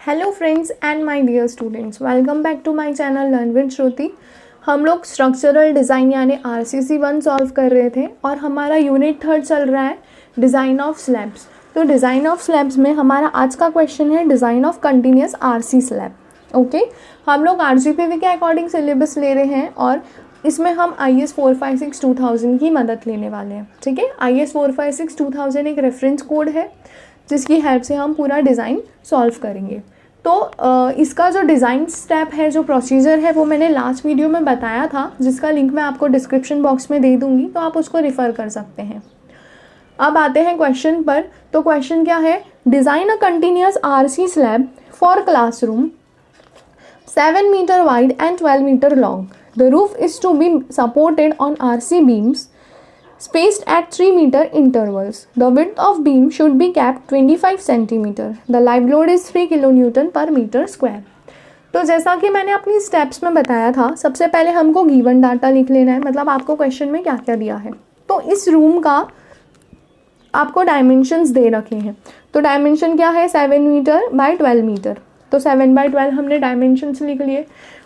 Hello friends and my dear students, welcome back to my channel learn with Shruti. हम लोग structural design यानी RCC 1 solve कर रहे थे और हमारा यूनिट 3 चल रहा है डिज़ाइन ऑफ स्लैब्स। तो डिज़ाइन ऑफ स्लैब्स में हमारा आज का क्वेश्चन है design of continuous RC slab. Okay, हम लोग RGPV के अकॉर्डिंग सिलेबस ले रहे हैं और इसमें हम IS 456 2000 की मदद लेने वाले हैं। ठीक है, IS 456 2000 एक रेफरेंस कोड है जिसकी हेल्प से हम पूरा डिज़ाइन सॉल्व करेंगे। तो इसका जो डिज़ाइन स्टेप है, जो प्रोसीजर है, वो मैंने लास्ट वीडियो में बताया था, जिसका लिंक मैं आपको डिस्क्रिप्शन बॉक्स में दे दूँगी, तो आप उसको रिफ़र कर सकते हैं। अब आते हैं क्वेश्चन पर। तो क्वेश्चन क्या है? Design a continuous RC slab for classroom 7 metre wide and 12 metre long. The roof is to be supported on RC beams spaced at 3 meter intervals. The width of beam should be kept 25 centimeter. The live load is 3 kilonewton per meter square. तो जैसा कि मैंने अपनी steps में बताया था, सबसे पहले हमको गिवन डाटा लिख लेना है, मतलब आपको क्वेश्चन में क्या क्या दिया है। तो इस रूम का आपको डायमेंशंस दे रखे हैं। तो डायमेंशन क्या है? 7 मीटर बाय 12 मीटर। तो 7 बाय 12 हमने डायमेंशंस लिख लिए।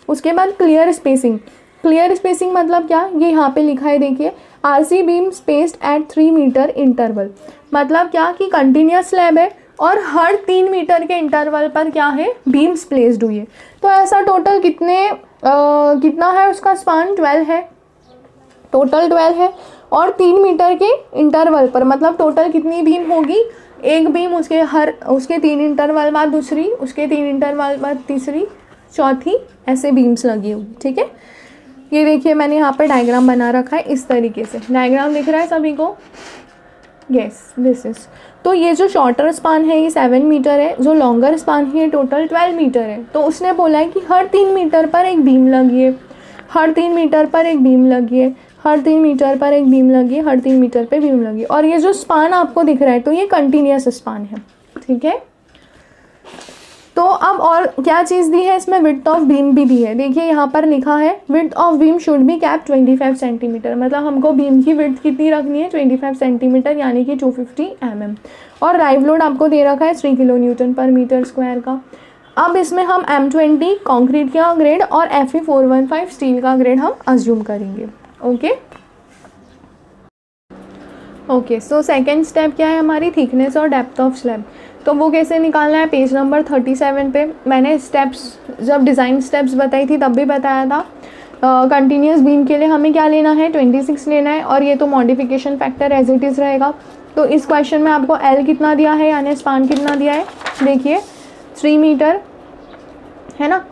उसके बाद क्लियर स्पेसिंग। क्लियर स्पेसिंग मतलब क्या? ये यहाँ पे लिखा है, देखिए, RC beam spaced at 3 metre interval. मतलब क्या कि कंटिन्यूस स्लैब है और हर 3 मीटर के इंटरवल पर क्या है? बीम्स प्लेस्ड हुई है। तो ऐसा टोटल कितना है? उसका स्पान 12 है, टोटल 12 है। और 3 मीटर के इंटरवल पर मतलब टोटल कितनी बीम होगी? एक बीम, उसके 3 इंटरवल बाद दूसरी, उसके 3 इंटरवल बाद तीसरी, चौथी, ऐसे बीम्स लगी हुई। ठीक है, ये देखिए मैंने यहाँ पर डायग्राम बना रखा है इस तरीके से। डायग्राम दिख रहा है सभी को? Yes, this is. तो ये जो शॉर्टर स्पान है ये 7 मीटर है, जो लॉन्गर स्पान है ये टोटल 12 मीटर है। तो उसने बोला है कि हर 3 मीटर पर एक बीम लगी है, हर 3 मीटर पर एक बीम लगी है, हर 3 मीटर पर एक बीम लगी है, हर 3 मीटर पर बीम लगी है। और ये जो स्पान आपको दिख रहा है तो ये कंटिन्यूस स्पान है। ठीक है, तो अब और क्या चीज़ दी है इसमें? विड्थ ऑफ बीम भी दी है। देखिए यहाँ पर लिखा है width of beam should be cap 25 centimetre. मतलब हमको बीम की विड्थ कितनी रखनी है? 25 सेंटीमीटर, यानी कि 250 mm। और लाइव लोड आपको दे रखा है 3 किलो न्यूटन पर मीटर स्क्वायर का। अब इसमें हम M20 कॉन्क्रीट का ग्रेड और Fe 415 स्टील का ग्रेड हम अज्यूम करेंगे। ओके, सो सेकेंड स्टेप क्या है हमारी? थिकनेस और डेप्थ ऑफ स्लैब। तो वो कैसे निकालना है? पेज नंबर 37 पे मैंने स्टेप्स, जब डिज़ाइन स्टेप्स बताई थी तब भी बताया था। कंटिन्यूस बीम के लिए हमें क्या लेना है? 26 लेना है, और ये तो modification factor as it is रहेगा। तो इस क्वेश्चन में आपको L कितना दिया है, यानी स्पान कितना दिया है? देखिए 3 मीटर है ना,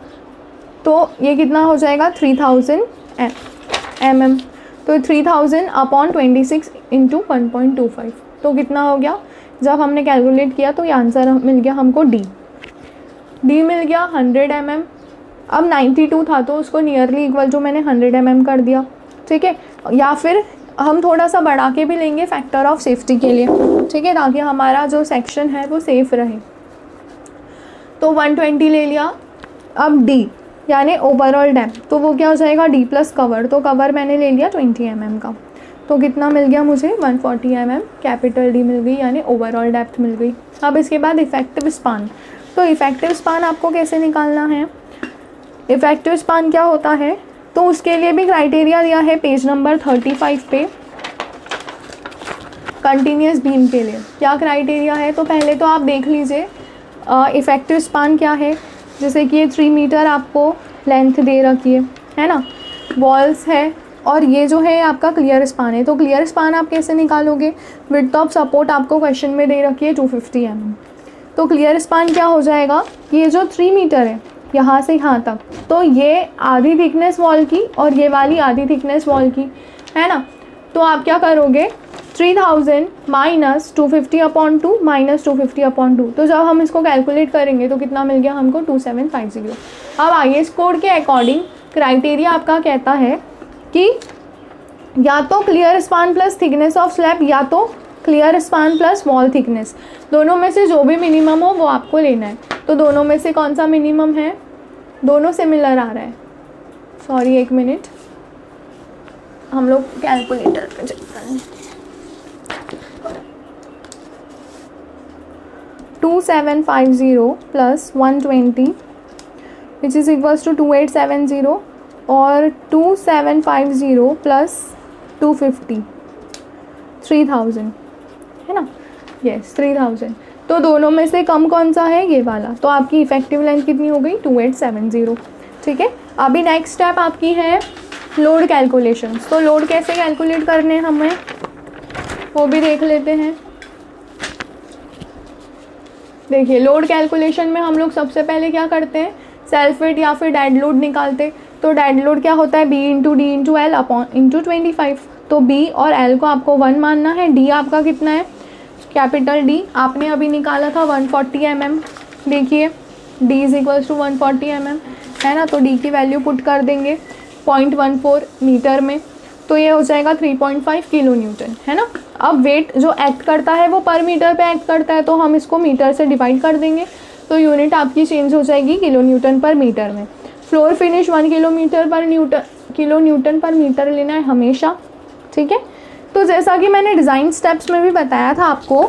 तो ये कितना हो जाएगा? 3000 mm। तो 3000 अपॉन 26 इंटू 1.25, तो कितना हो गया? जब हमने कैलकुलेट किया तो ये आंसर मिल गया हमको D मिल गया 100 mm। अब 92 था तो उसको नियरली इक्वल जो मैंने 100 mm कर दिया। ठीक है, या फिर हम थोड़ा सा बढ़ा के भी लेंगे फैक्टर ऑफ सेफ्टी के लिए। ठीक है, ताकि हमारा जो सेक्शन है वो सेफ रहे। तो 120 ले लिया। अब D यानी ओवरऑल डेप्थ, तो वो क्या हो जाएगा? D plus cover. तो कवर मैंने ले लिया 20 mm का, तो कितना मिल गया मुझे? 140 mm कैपिटल D मिल गई, यानी ओवरऑल डेप्थ मिल गई। अब इसके बाद इफेक्टिव स्पान। तो इफेक्टिव स्पान आपको कैसे निकालना है? इफेक्टिव स्पान क्या होता है? तो उसके लिए भी क्राइटेरिया दिया है पेज नंबर 35 पे। कंटिन्यूस बीम के लिए क्या क्राइटेरिया है? तो पहले तो आप देख लीजिए इफेक्टिव स्पान क्या है। जैसे कि ये 3 मीटर आपको लेंथ दे रखी है ना, वॉल्स है, और ये जो है आपका क्लियर स्पान है। तो क्लियर स्पान आप कैसे निकालोगे? विड्थ ऑफ सपोर्ट आपको क्वेश्चन में दे रखी है 250 mm। तो क्लियर स्पान क्या हो जाएगा कि ये जो 3 मीटर है यहाँ से यहाँ तक, तो ये आधी थिकनेस वॉल की और ये वाली आधी थिकनेस वॉल की है ना। तो आप क्या करोगे? 3000 माइनस 250 अपॉन 2 माइनस 250 अपॉन 2। तो जब हम इसको कैलकुलेट करेंगे तो कितना मिल गया हमको? 2750। अब IS कोड के अकॉर्डिंग क्राइटेरिया आपका कहता है कि या तो clear span plus thickness of slab, या तो clear span plus wall thickness. दोनों में से जो भी मिनिमम हो वो आपको लेना है। तो दोनों में से कौन सा मिनिमम है? दोनों सिमिलर आ रहा है। सॉरी, एक मिनट, हम लोग कैलकुलेटर पे चलते हैं। 2750 plus 120 which is equals to 2870 और 2750 प्लस 250 3000 है ना, यस 3000। तो दोनों में से कम कौन सा है, ये वाला। तो आपकी इफेक्टिव लेंथ कितनी हो गई, 2870। ठीक है, अभी नेक्स्ट स्टेप आपकी है लोड कैलकुलेशन। तो लोड कैसे कैलकुलेट करने हैं हमें, वो भी देख लेते हैं। देखिए, लोड कैलकुलेशन में हम लोग सबसे पहले क्या करते हैं, सेल्फ वेट या फिर डेड लोड निकालते। तो डेड लोड क्या होता है, B into D into L upon into 25। तो बी और एल को आपको 1 मानना है। डी आपका कितना है, कैपिटल डी आपने अभी निकाला था 140 mm। देखिए D is equals to 140 mm है ना, तो डी की वैल्यू पुट कर देंगे 0.14 मीटर में, तो ये हो जाएगा 3.5 किलो न्यूटन है ना। अब वेट जो एक्ट करता है वो पर मीटर पे एक्ट करता है, तो हम इसको मीटर से डिवाइड कर देंगे, तो यूनिट आपकी चेंज हो जाएगी किलो न्यूटन पर मीटर में। फ्लोर फिनिश 1 किलो न्यूटन पर मीटर लेना है हमेशा। ठीक है, तो जैसा कि मैंने डिज़ाइन स्टेप्स में भी बताया था आपको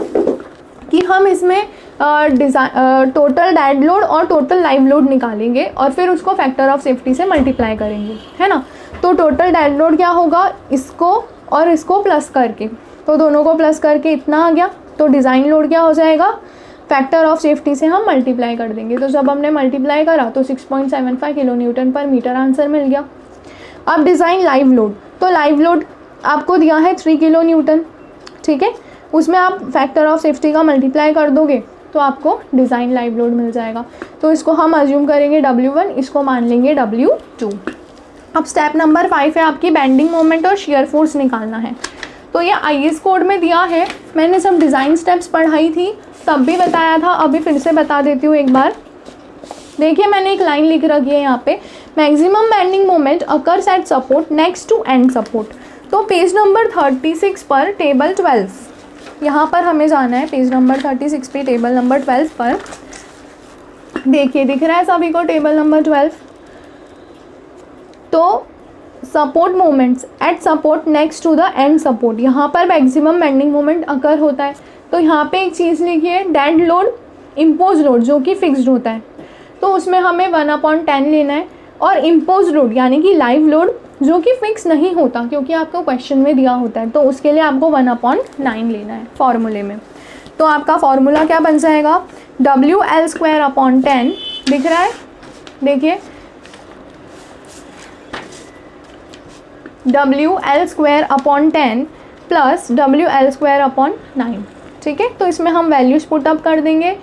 कि हम इसमें टोटल डेड लोड और टोटल लाइव लोड निकालेंगे और फिर उसको फैक्टर ऑफ सेफ्टी से मल्टीप्लाई करेंगे है ना। तो टोटल डेड लोड क्या होगा, इसको और इसको प्लस करके, तो दोनों को प्लस करके इतना आ गया। तो डिज़ाइन लोड क्या हो जाएगा, फैक्टर ऑफ सेफ्टी से हम मल्टीप्लाई कर देंगे। तो जब हमने मल्टीप्लाई करा तो 6.75 किलो न्यूटन पर मीटर आंसर मिल गया। अब डिज़ाइन लाइव लोड, तो लाइव लोड आपको दिया है 3 किलो न्यूटन। ठीक है, उसमें आप फैक्टर ऑफ सेफ्टी का मल्टीप्लाई कर दोगे तो आपको डिज़ाइन लाइव लोड मिल जाएगा। तो इसको हम अज्यूम करेंगे W1, इसको मान लेंगे W2। अब स्टेप नंबर 5 है आपकी बेंडिंग मोमेंट और शियर फोर्स निकालना है। तो ये IS कोड में दिया है, मैंने जब डिज़ाइन स्टेप्स पढ़ाई थी तब भी बताया था, अभी फिर से बता देती हूँ एक बार। देखिए मैंने एक लाइन लिख रखी है यहाँ पे, maximum bending moment occurs at support next to end support. तो पेज नंबर 36 पर टेबल 12, यहाँ पर हमें जाना है पेज नंबर 36 पे टेबल नंबर 12 पर। देखिए दिख रहा है सभी को टेबल नंबर 12। तो support moments at support next to the end support, यहाँ पर मैक्सिमम बेंडिंग मोमेंट अकर होता है। तो यहाँ पे एक चीज़ लिखिए, डेड लोड इम्पोज लोड जो कि फिक्स्ड होता है, तो उसमें हमें 1/10 लेना है। और इम्पोज लोड यानी कि लाइव लोड जो कि फिक्स नहीं होता, क्योंकि आपको क्वेश्चन में दिया होता है, तो उसके लिए आपको 1/9 लेना है फॉर्मूले में। तो आपका फॉर्मूला क्या बन जाएगा, WL²/10 दिख रहा है, देखिए WL²/10 प्लस WL²/9। ठीक है, तो इसमें हम वैल्यूज पुटअप कर देंगे।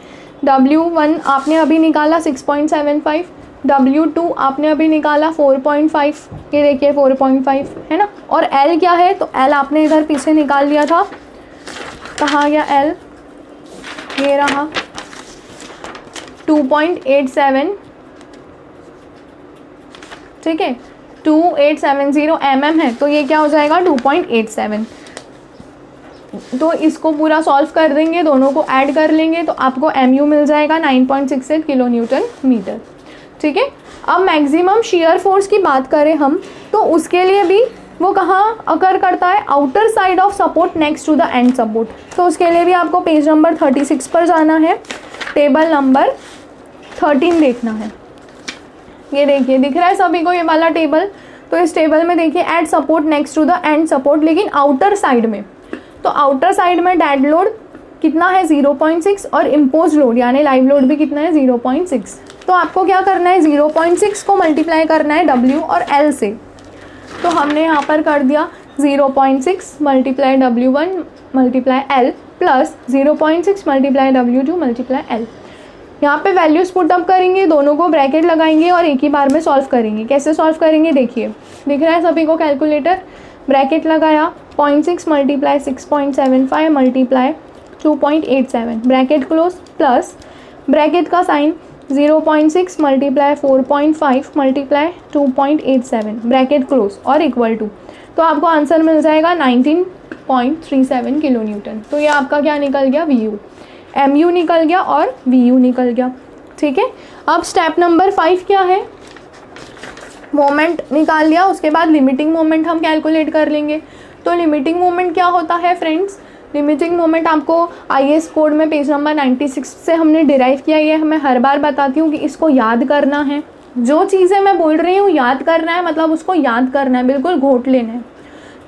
W1 आपने अभी निकाला 6.75, W2 आपने अभी निकाला 4.5, ये देखिए 4.5 है ना। और L क्या है, तो L आपने इधर पीछे निकाल लिया था, कहाँ गया L, ये रहा 2.87। ठीक है, 2870 mm है, तो ये क्या हो जाएगा 2.87। तो इसको पूरा सॉल्व कर देंगे, दोनों को ऐड कर लेंगे, तो आपको MU मिल जाएगा 9.68 किलो न्यूटन मीटर। ठीक है, अब मैक्सिमम शियर फोर्स की बात करें हम, तो उसके लिए भी वो कहाँ अकर करता है, outer side of support next to the end support. तो उसके लिए भी आपको पेज नंबर 36 पर जाना है, टेबल नंबर 13 देखना है। ये देखिए दिख रहा है सभी को ये वाला टेबल। तो इस टेबल में देखिए at support next to the end support, लेकिन आउटर साइड में, तो आउटर साइड में डेड लोड कितना है 0.6 और इम्पोज लोड यानी लाइव लोड भी कितना है 0.6। तो आपको क्या करना है, 0.6 को मल्टीप्लाई करना है W और L से। तो हमने यहाँ पर कर दिया 0.6 multiply W1 multiply L plus 0.6 multiply W2 multiply L। यहाँ पे वैल्यूज पुटअप करेंगे, दोनों को ब्रैकेट लगाएंगे और एक ही बार में सॉल्व करेंगे। कैसे सॉल्व करेंगे देखिए, दिख रहा है सभी को कैलकुलेटर, ब्रैकेट लगाया 0.6 multiply 6.75 multiply 2.87 bracket close plus bracket का sign 0.6 multiply 4.5 multiply 2.87 bracket close और इक्वल टू, तो आपको आंसर मिल जाएगा 19.37 किलो न्यूटन। तो ये आपका क्या निकल गया, VU, MU निकल गया और VU निकल गया। ठीक है, अब स्टेप नंबर 5 क्या है, मोमेंट निकाल लिया, उसके बाद लिमिटिंग मोमेंट हम कैलकुलेट कर लेंगे। तो लिमिटिंग मोमेंट क्या होता है फ्रेंड्स, लिमिटिंग मोमेंट आपको IAS कोड में पेज नंबर 96 से हमने डिराइव किया। ये मैं हर बार बताती हूँ कि इसको याद करना है, जो चीज़ें मैं बोल रही हूँ याद करना है, मतलब उसको याद करना है, बिल्कुल घोट लेना है।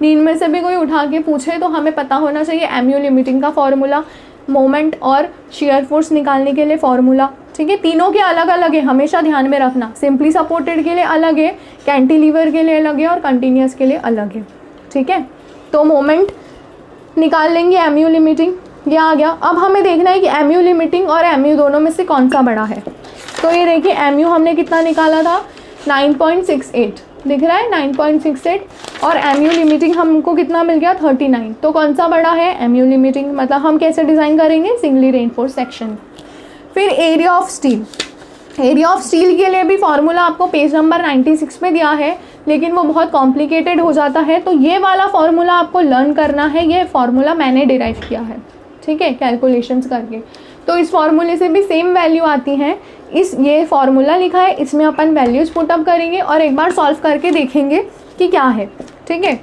नींद में से भी कोई उठा के पूछे तो हमें पता होना चाहिए MU लिमिटिंग का फॉर्मूला, मोमेंट और शेयर फोर्स निकालने के लिए फॉर्मूला, ठीक है। तीनों के अलग अलग है, हमेशा ध्यान में रखना। सिंपली सपोर्टेड के लिए अलग है, कैंटिलीवर के लिए अलग है और कंटिन्यूस के लिए अलग है, ठीक है। तो मोमेंट निकाल लेंगे, MU लिमिटिंग ये आ गया। अब हमें देखना है कि MU लिमिटिंग और MU दोनों में से कौन सा बड़ा है। तो ये देखिए MU हमने कितना निकाला था 9.68, दिख रहा है 9.68, और MU लिमिटिंग हमको कितना मिल गया 39। तो कौन सा बड़ा है MU लिमिटिंग, मतलब हम कैसे डिज़ाइन करेंगे, सिंगली रेनफोर्स सेक्शन। फिर area of steel, area of steel के लिए भी फॉर्मूला आपको पेज नंबर 96 में दिया है, लेकिन वो बहुत कॉम्प्लिकेटेड हो जाता है, तो ये वाला फॉर्मूला आपको लर्न करना है। ये फॉर्मूला मैंने डिराइव किया है, ठीक है, कैलकुलेशंस करके। तो इस फॉर्मूले से भी सेम वैल्यू आती हैं। ये फॉर्मूला लिखा है, इसमें अपन वैल्यूज़ पुटअप करेंगे और एक बार सॉल्व करके देखेंगे कि क्या है, ठीक है।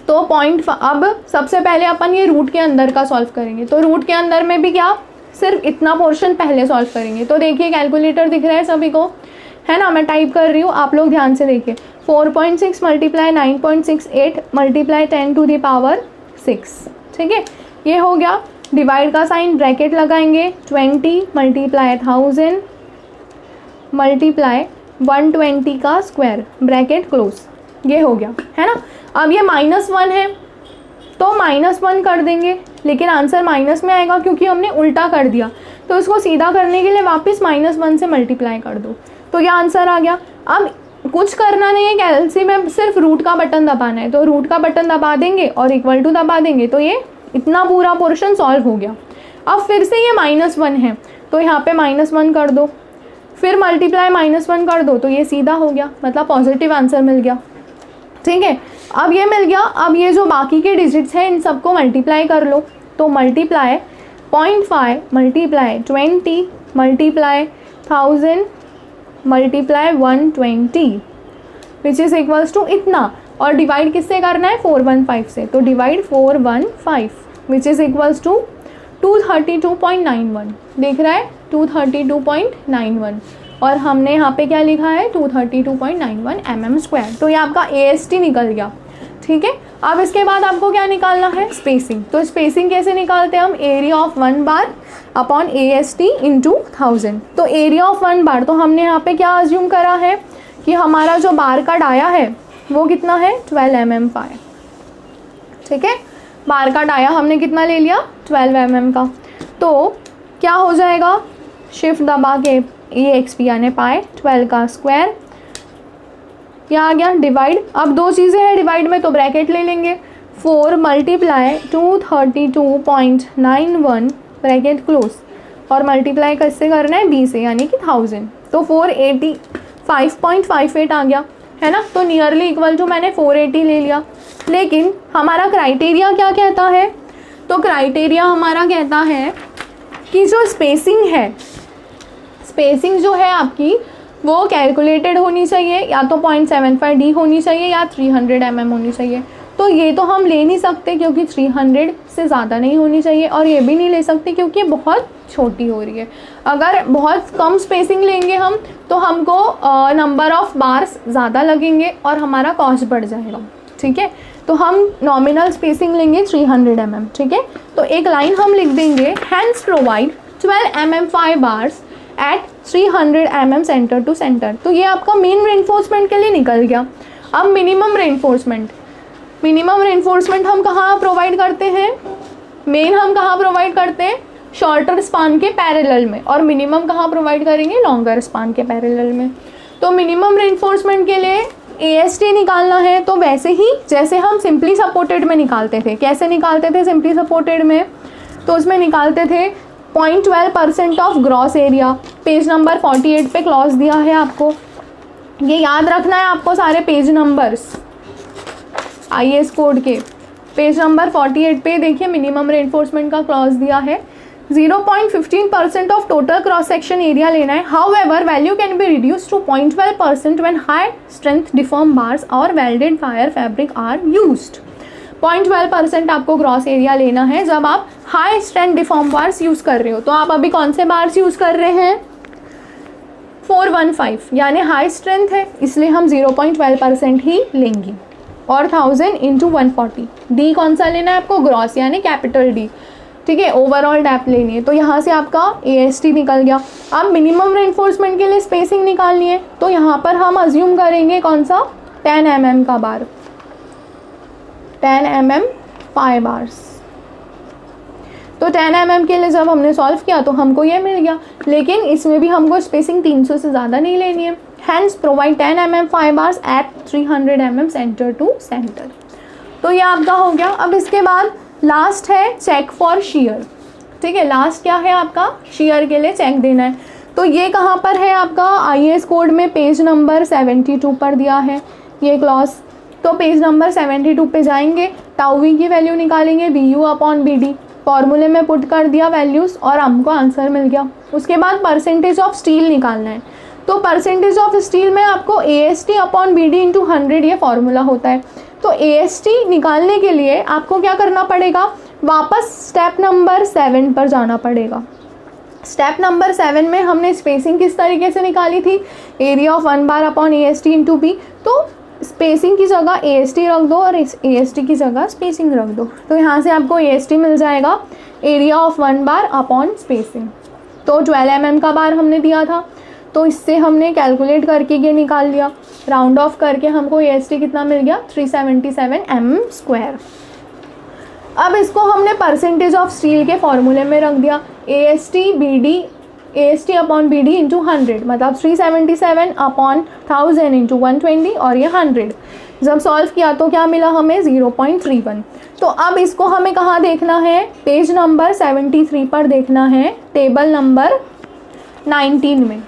तो अब सबसे पहले अपन ये रूट के अंदर का सॉल्व करेंगे। तो रूट के अंदर में भी क्या, सिर्फ इतना पोर्शन पहले सॉल्व करेंगे। तो देखिए कैलकुलेटर दिख रहा है सभी को, है ना, मैं टाइप कर रही हूँ, आप लोग ध्यान से देखिए। 4.6 multiply 9.68 multiply 10 to the power 6, ठीक है, ये हो गया। डिवाइड का साइन, ब्रैकेट लगाएंगे, 20 मल्टीप्लाई 1000 मल्टीप्लाई 120 का स्क्वायर, ब्रैकेट क्लोज, ये हो गया, है ना। अब ये -1 है तो -1 कर देंगे, लेकिन आंसर माइनस में आएगा क्योंकि हमने उल्टा कर दिया। तो इसको सीधा करने के लिए वापस -1 से मल्टीप्लाई कर दो, तो ये आंसर आ गया। अब कुछ करना नहीं है, कैलसी में सिर्फ रूट का बटन दबाना है। तो रूट का बटन दबा देंगे और इक्वल टू दबा देंगे, तो ये इतना पूरा पोर्शन सॉल्व हो गया। अब फिर से ये -1 है तो यहाँ पे -1 कर दो, फिर मल्टीप्लाई -1 कर दो, तो ये सीधा हो गया, मतलब पॉजिटिव आंसर मिल गया, ठीक है। अब ये मिल गया। अब ये जो बाकी के डिजिट्स हैं इन सबको मल्टीप्लाई कर लो। तो multiply 0.5 multiply 20 multiply 1000 multiply 120 which is equals to इतना, और डिवाइड किससे करना है 415 से। तो divide 415 which is equals to 232.91, देख रहा है 232.91, और हमने यहाँ पे क्या लिखा है 232.91 mm²। तो ये आपका AST निकल गया, ठीक है। अब इसके बाद आपको क्या निकालना है, स्पेसिंग। तो स्पेसिंग कैसे निकालते हैं हम, area of 1 bar upon AST into 1000। तो एरिया ऑफ 1 बार, तो हमने यहाँ पे क्या अज्यूम करा है कि हमारा जो बार का डाया है वो कितना है 12 mm का है, ठीक है। बार का डाया हमने कितना ले लिया 12 mm का। तो क्या हो जाएगा, शिफ्ट दबा के EXP यानी पाए 12 का स्क्वायर, क्या आ गया, डिवाइड। अब दो चीज़ें हैं डिवाइड में, तो ब्रैकेट ले लेंगे। 4 मल्टीप्लाई 232.91 ब्रैकेट क्लोज, और मल्टीप्लाई कैसे करना है 20 से यानी कि 1000। तो 485.58 आ गया, है ना। तो नियरली इक्वल टू मैंने 480 ले लिया। लेकिन हमारा क्राइटेरिया क्या कहता है, तो क्राइटेरिया हमारा कहता है कि जो स्पेसिंग है, स्पेसिंग जो है आपकी वो कैलकुलेटेड होनी चाहिए, या तो 0.75D होनी चाहिए या 300 mm होनी चाहिए। तो ये तो हम ले नहीं सकते क्योंकि 300 से ज़्यादा नहीं होनी चाहिए, और ये भी नहीं ले सकते क्योंकि बहुत छोटी हो रही है। अगर बहुत कम स्पेसिंग लेंगे हम तो हमको नंबर ऑफ़ बार्स ज़्यादा लगेंगे और हमारा कॉस्ट बढ़ जाएगा, ठीक है। तो हम नॉमिनल स्पेसिंग लेंगे 300 mm, ठीक है। तो एक लाइन हम लिख देंगे, hence provide 12 mm 5 bars at 300 mm centre to centre. तो ये आपका मेन रेनफोर्समेंट के लिए निकल गया। अब मिनिमम रेनफोर्समेंट, मिनिमम रेनफोर्समेंट हम कहाँ प्रोवाइड करते हैं, मेन हम कहाँ प्रोवाइड करते हैं, शॉर्टर स्पान के पैरेलल में, और मिनिमम कहाँ प्रोवाइड करेंगे, लॉन्गर स्पान के पैरेलल में। तो मिनिमम रेनफोर्समेंट के लिए AST निकालना है, तो वैसे ही जैसे हम सिंपली सपोर्टेड में निकालते थे। कैसे निकालते थे सिंपली सपोर्टेड में, तो उसमें निकालते थे 0.12% of gross area. Page number 48 पे क्लॉज दिया है आपको, ये याद रखना है आपको सारे पेज नंबर्स IAS कोड के। पेज नंबर 48 पे देखिए मिनिमम रेनफोर्समेंट का क्लॉज दिया है। 0.15% of total cross section area लेना है। However value can be reduce to 0.12% when high strength deform bars और welded wire fabric are used. 0.12% आपको ग्रॉस एरिया लेना है जब आप high strength deform bars use कर रहे हो। तो आप अभी कौन से बार्स यूज़ कर रहे हैं? 415, यानी हाई स्ट्रेंथ है, इसलिए हम 0.12% ही लेंगे। और 1000 इंटू 140, डी कौन सा लेना है आपको? ग्रॉस, यानी कैपिटल डी। ठीक है, ओवरऑल डेप्थ लेनी है। तो यहाँ से आपका AST निकल गया। अब मिनिमम रेनफोर्समेंट के लिए स्पेसिंग निकालनी है, तो यहाँ पर हम अज्यूम करेंगे कौन सा? 10 mm का बार, 10 mm 5 बार्स। तो 10 mm के लिए जब हमने सॉल्व किया तो हमको ये मिल गया, लेकिन इसमें भी हमको स्पेसिंग 300 से ज़्यादा नहीं लेनी है। Hence provide 10 mm 5 bars at 300 mm centre to centre. तो ये आपका हो गया। अब इसके बाद लास्ट है चेक फॉर शेयर। ठीक है, लास्ट क्या है आपका? शेयर के लिए चेक देना है। तो ये कहाँ पर है आपका? IAS कोड में पेज नंबर 72 पर दिया है ये क्लॉज। तो पेज नंबर 72 पे जाएंगे, टाउ वी की वैल्यू निकालेंगे BU अपॉन BD, फॉर्मूले में पुट कर दिया वैल्यूज़ और हमको आंसर मिल गया। उसके बाद परसेंटेज ऑफ स्टील निकालना है। तो परसेंटेज ऑफ स्टील में आपको AST अपॉन BD इंटू 100 ये फॉर्मूला होता है। तो AST निकालने के लिए आपको क्या करना पड़ेगा? वापस स्टेप नंबर 7 पर जाना पड़ेगा। स्टेप नंबर 7 में हमने स्पेसिंग किस तरीके से निकाली थी? Area of 1 bar upon AST into B। तो स्पेसिंग की जगह AST रख दो और AST की जगह स्पेसिंग रख दो। तो यहाँ से आपको AST मिल जाएगा, area of 1 bar upon spacing. तो 12 mm का बार हमने दिया था, तो इससे हमने कैलकुलेट करके ये निकाल लिया। राउंड ऑफ करके हमको AST कितना मिल गया? 377 mm²। अब इसको हमने परसेंटेज ऑफ स्टील के फॉर्मूले में रख दिया। AST अपॉन BD इंटू 100, मतलब 377 अपॉन 1000 इंटू 120 और ये 100। जब सॉल्व किया तो क्या मिला हमें? 0.31। तो अब इसको हमें कहाँ देखना है? पेज नंबर 73 पर देखना है, टेबल नंबर 19 में।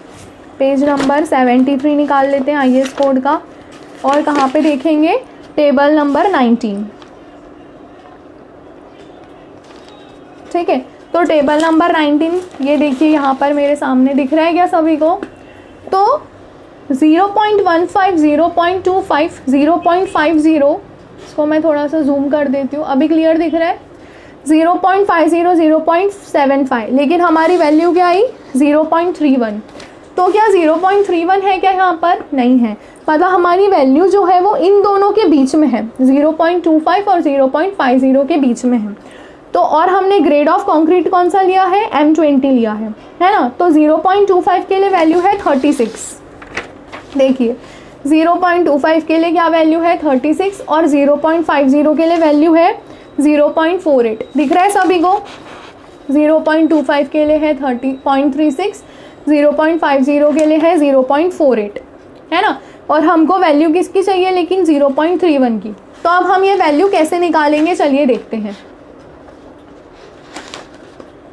पेज नंबर 73 निकाल लेते हैं IAS कोड का, और कहाँ पे देखेंगे? Table number 19। ठीक है, तो टेबल नंबर 19 ये देखिए यहाँ पर मेरे सामने दिख रहा है क्या सभी को? तो 0.15, 0.25, 0.50, इसको मैं थोड़ा सा जूम कर देती हूँ, अभी क्लियर दिख रहा है? 0.50, 0.75, लेकिन हमारी वैल्यू क्या आई? 0.31। तो क्या 0.31 है क्या यहाँ पर? नहीं है, मतलब हमारी वैल्यू जो है वो इन दोनों के बीच में है, 0.25 और 0.50 के बीच में है। तो और हमने ग्रेड ऑफ कंक्रीट कौन सा लिया है? M20 लिया है ना? तो 0.25 के लिए वैल्यू है 36। देखिए 0.25 के लिए क्या वैल्यू है? 36, और 0.50 के लिए वैल्यू है 0.48। दिख रहा है सभी को? 0.25 के लिए है 30.36, 0.50 के लिए है 0.48, है ना? और हमको वैल्यू किसकी चाहिए लेकिन? 0.31 की। तो अब हम ये वैल्यू कैसे निकालेंगे, चलिए देखते हैं।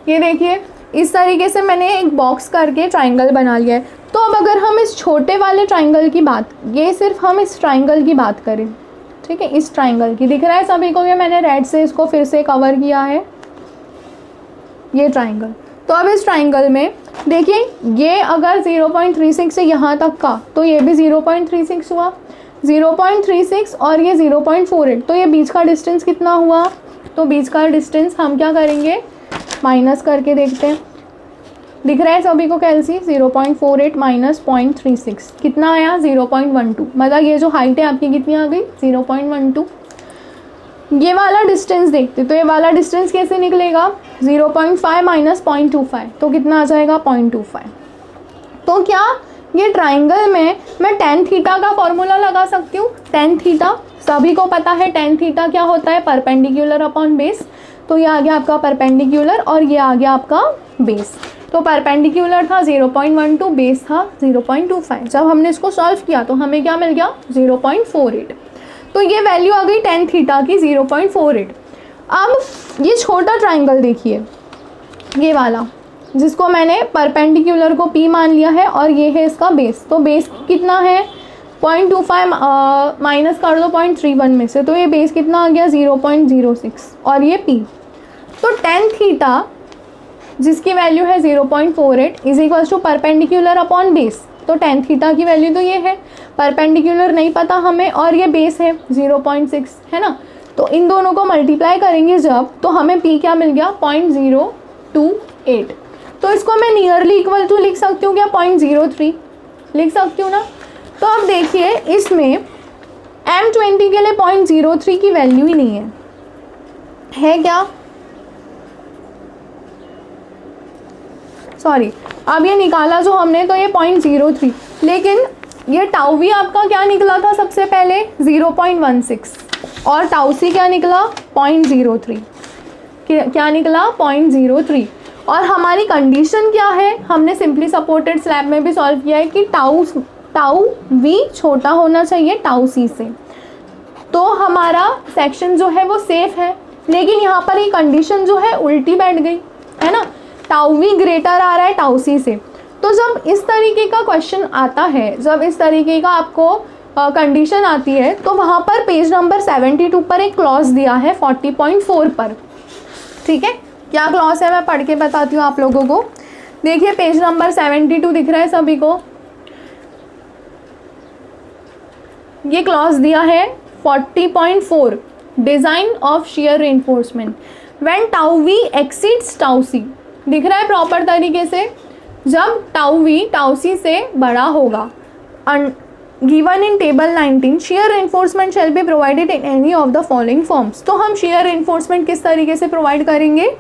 ये देखिए इस तरीके से मैंने एक बॉक्स करके ट्राइंगल बना लिया है। तो अब अगर हम इस छोटे वाले ट्राइंगल की बात, ये सिर्फ हम इस ट्राइंगल की बात करें, ठीक है, इस ट्राइंगल की, दिख रहा है सभी को? ये मैंने रेड से इसको फिर से कवर किया है, ये ट्राइंगल। तो अब इस ट्राइंगल में देखिए, ये अगर 0.36 से यहाँ तक का, तो ये भी 0.36 हुआ, 0.36 और ये 0.48, तो ये बीच का डिस्टेंस कितना हुआ? तो बीच का डिस्टेंस हम क्या करेंगे? माइनस करके देखते हैं। दिख रहा है सभी को कैलसी? 0.48 माइनस 0.36 कितना आया? 0.12। मतलब ये जो हाइट है आपकी कितनी आ गई? 0.12। ये वाला डिस्टेंस देखते, तो ये वाला डिस्टेंस कैसे निकलेगा? 0.5 माइनस 0.25, तो कितना आ जाएगा? 0.25। तो क्या ये ट्राइंगल में मैं tan थीटा का फॉर्मूला लगा सकती हूँ? tan थीटा सभी को पता है, tan थीटा क्या होता है? Perpendicular upon base. तो ये आ गया आपका परपेंडिकुलर और ये आ गया आपका बेस। तो परपेंडिकुलर था 0.12, बेस था 0.25। जब हमने इसको सॉल्व किया तो हमें क्या मिल गया? 0.48। तो ये वैल्यू आ गई tan थीटा की 0.48। अब ये छोटा ट्राइंगल देखिए, ये वाला जिसको मैंने परपेंडिकुलर को P मान लिया है और ये है इसका बेस। तो बेस कितना है? 0.25 माइनस कर दो 0.31 में से, तो ये बेस कितना आ गया? 0.06 और ये P। तो tan थीटा जिसकी वैल्यू है 0.48 is equals to perpendicular upon base. तो tan थीटा की वैल्यू तो ये है, परपेंडिकुलर नहीं पता हमें और ये बेस है 0.6, है ना? तो इन दोनों को मल्टीप्लाई करेंगे जब, तो हमें P क्या मिल गया 0.028। तो इसको मैं नियरली इक्वल टू लिख सकती हूँ क्या 0.03 लिख सकती हूँ ना। तो अब देखिए इसमें M20 के लिए 0.03 की वैल्यू ही नहीं है क्या, सॉरी अब ये निकाला जो हमने तो ये 0.03, लेकिन ये टाउ वी आपका क्या निकला था सबसे पहले 0.16 और टाउ सी क्या निकला 0.03, क्या निकला 0.03। और हमारी कंडीशन क्या है, हमने सिंपली सपोर्टेड स्लैब में भी सॉल्व किया है कि टाउ वी छोटा होना चाहिए टाउ सी से, तो हमारा सेक्शन जो है वो सेफ है। लेकिन यहाँ पर ये कंडीशन जो है उल्टी बैठ गई है ना, टाउ वी ग्रेटर आ रहा है टाउ सी से। तो जब इस तरीके का क्वेश्चन आता है, जब इस तरीके का आपको कंडीशन आती है, तो वहाँ पर पेज नंबर 72 पर एक क्लॉज दिया है 40.4 पर, ठीक है। क्या क्लॉज है मैं पढ़ के बताती हूँ आप लोगों को। देखिए पेज नंबर 72 दिख रहा है सभी को, ये क्लॉज दिया है 40.4 design of shear reinforcement when tau V exceeds tau C, दिख रहा है प्रॉपर तरीके से, जब टाउ वी टाउ सी से बड़ा होगा। Given in table 19 shear reinforcement shall be provided in any of the following forms। तो हम shear reinforcement किस तरीके से प्रोवाइड करेंगे,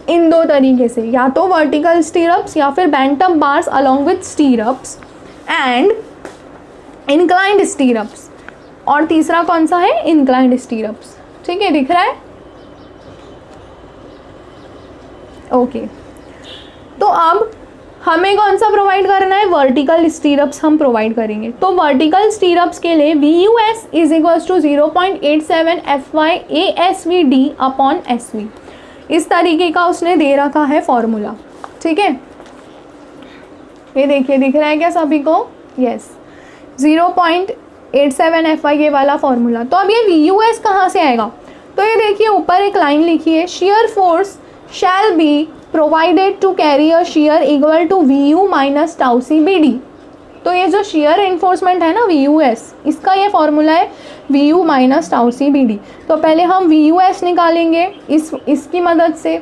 इन दो तरीके से, या तो वर्टिकल स्टीरअप्स या फिर bantam bars along with स्टीरअप्स and inclined स्टीरअप्स, और तीसरा कौन सा है इंक्लाइंड स्टीरअप्स, ठीक है दिख रहा है ओके। तो अब हमें कौन सा प्रोवाइड करना है, वर्टिकल स्टीरअप्स हम प्रोवाइड करेंगे। तो वर्टिकल स्टीरअप्स के लिए VUS is equals to 0.87 FY ASVD upon SV, इस तरीके का उसने दे रखा है फॉर्मूला, ठीक है। ये देखिए दिख रहा है क्या सभी को, यस 0.87 FY ये वाला फॉर्मूला। तो अब ये VUS कहाँ से आएगा, तो ये देखिए ऊपर एक लाइन लिखी है, shear force shall be provided to carry a shear equal to VU minus tau C BD। तो ये जो shear reinforcement है ना VUS, इसका ये फॉर्मूला है VU minus tau C BD। तो पहले हम VUS निकालेंगे इसकी मदद से,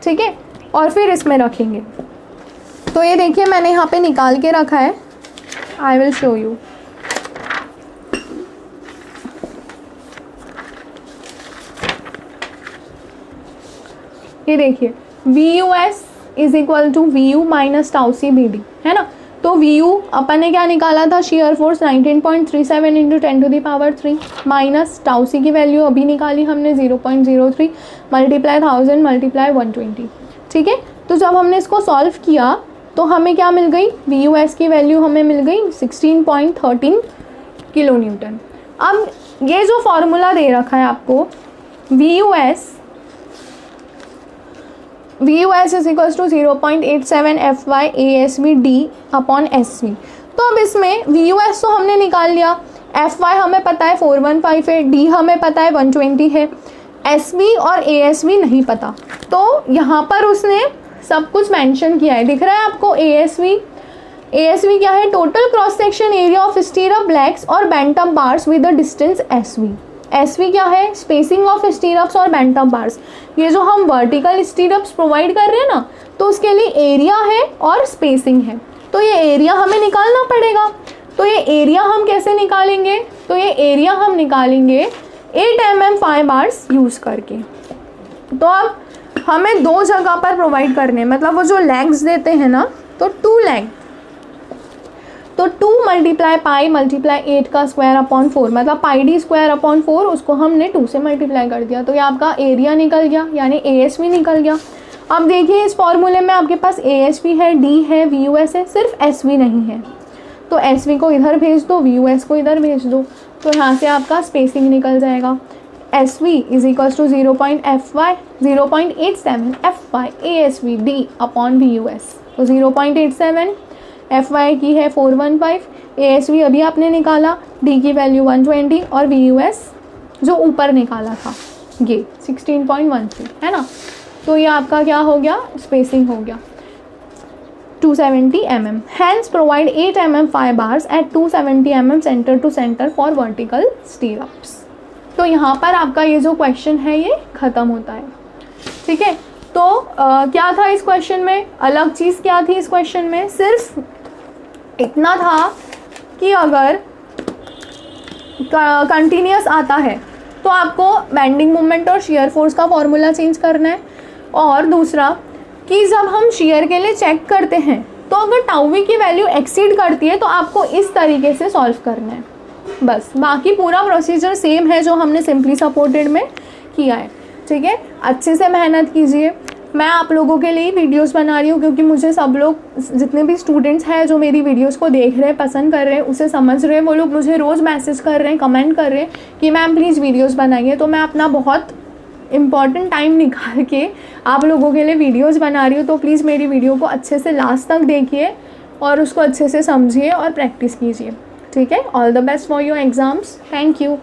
ठीक है, और फिर इसमें रखेंगे। तो ये देखिए मैंने यहाँ पे निकाल के रखा है, आई विल शो यू। ये देखिए VUS is equal to VU minus tau C BD है ना। तो VU अपन ने क्या निकाला था, shear force 19.37 into 10⁻³ minus tau C की वैल्यू अभी निकाली हमने 0.03 मल्टीप्लाई 1000 मल्टीप्लाई 120, ठीक है। तो जब हमने इसको सॉल्व किया तो हमें क्या मिल गई, VUS की वैल्यू हमें मिल गई 16.13 किलो न्यूटन। अब ये जो फॉर्मूला दे रखा है आपको VUS is equals to 0.87 FY ASV D upon SV। तो अब इसमें VUS तो हमने निकाल लिया, FY हमें पता है 415 है, D हमें पता है 120 है, SV और ASV नहीं पता। तो यहाँ पर उसने सब कुछ मेंशन किया है, दिख रहा है आपको ASV क्या है, total cross section area of stirrup ब्लैक्स और बैंटम bars with the distance SV क्या है, स्पेसिंग ऑफ स्टीरअप्स और बैंटम बार्स। ये जो हम वर्टिकल स्टीरअप्स प्रोवाइड कर रहे हैं ना, तो उसके लिए एरिया है और स्पेसिंग है, तो ये एरिया हमें निकालना पड़ेगा। तो ये एरिया हम कैसे निकालेंगे, तो ये एरिया हम निकालेंगे 8 mm 5 बार्स यूज़ करके। तो अब हमें दो जगह पर प्रोवाइड करने, मतलब वो जो लेग्स देते हैं ना, तो 2 लेग, तो 2 मल्टीप्लाई पाई मल्टीप्लाई 8 का स्क्वायर अपॉन 4, मतलब पाई डी स्क्वायर अपॉन 4, उसको हमने 2 से मल्टीप्लाई कर दिया। तो ये आपका एरिया निकल गया, यानी ASV निकल गया। अब देखिए इस फॉर्मूले में आपके पास ASV है, D है, VUS है, सिर्फ SV नहीं है। तो SV को इधर भेज दो, VUS को इधर भेज दो, तो यहाँ से आपका स्पेसिंग निकल जाएगा। SV is equals to 0.87 FY ASV D upon VUS। तो 0.87 FY की है 415, ASV अभी आपने निकाला, D की वैल्यू 120 और VUS जो ऊपर निकाला था ये 16.13 है ना। तो ये आपका क्या हो गया, स्पेसिंग हो गया 270 mm। Hence provide 8 mm 5 bars at 270 mm center to center for vertical stirrups। तो यहाँ पर आपका ये जो क्वेश्चन है ये ख़त्म होता है। ठीक है, तो क्या था इस क्वेश्चन में, अलग चीज़ क्या थी इस क्वेश्चन में, सिर्फ इतना था कि अगर कंटिन्यूस आता है तो आपको बेंडिंग मोमेंट और शेयर फोर्स का फॉर्मूला चेंज करना है, और दूसरा कि जब हम शेयर के लिए चेक करते हैं तो अगर टाउ वी की वैल्यू एक्सीड करती है तो आपको इस तरीके से सॉल्व करना है। बस बाकी पूरा प्रोसीजर सेम है जो हमने सिंपली सपोर्टेड में किया है। ठीक है, अच्छे से मेहनत कीजिए। मैं आप लोगों के लिए वीडियोस बना रही हूँ क्योंकि मुझे सब लोग, जितने भी स्टूडेंट्स हैं जो मेरी वीडियोस को देख रहे हैं, पसंद कर रहे हैं, उसे समझ रहे हैं, वो लोग मुझे रोज़ मैसेज कर रहे हैं, कमेंट कर रहे हैं कि मैम प्लीज़ वीडियोस बनाइए। तो मैं अपना बहुत इम्पॉर्टेंट टाइम निकाल के आप लोगों के लिए वीडियोस बना रही हूँ। तो प्लीज़ मेरी वीडियो को अच्छे से लास्ट तक देखिए और उसको अच्छे से समझिए और प्रैक्टिस कीजिए। ठीक है, all the best for your exams. Thank you.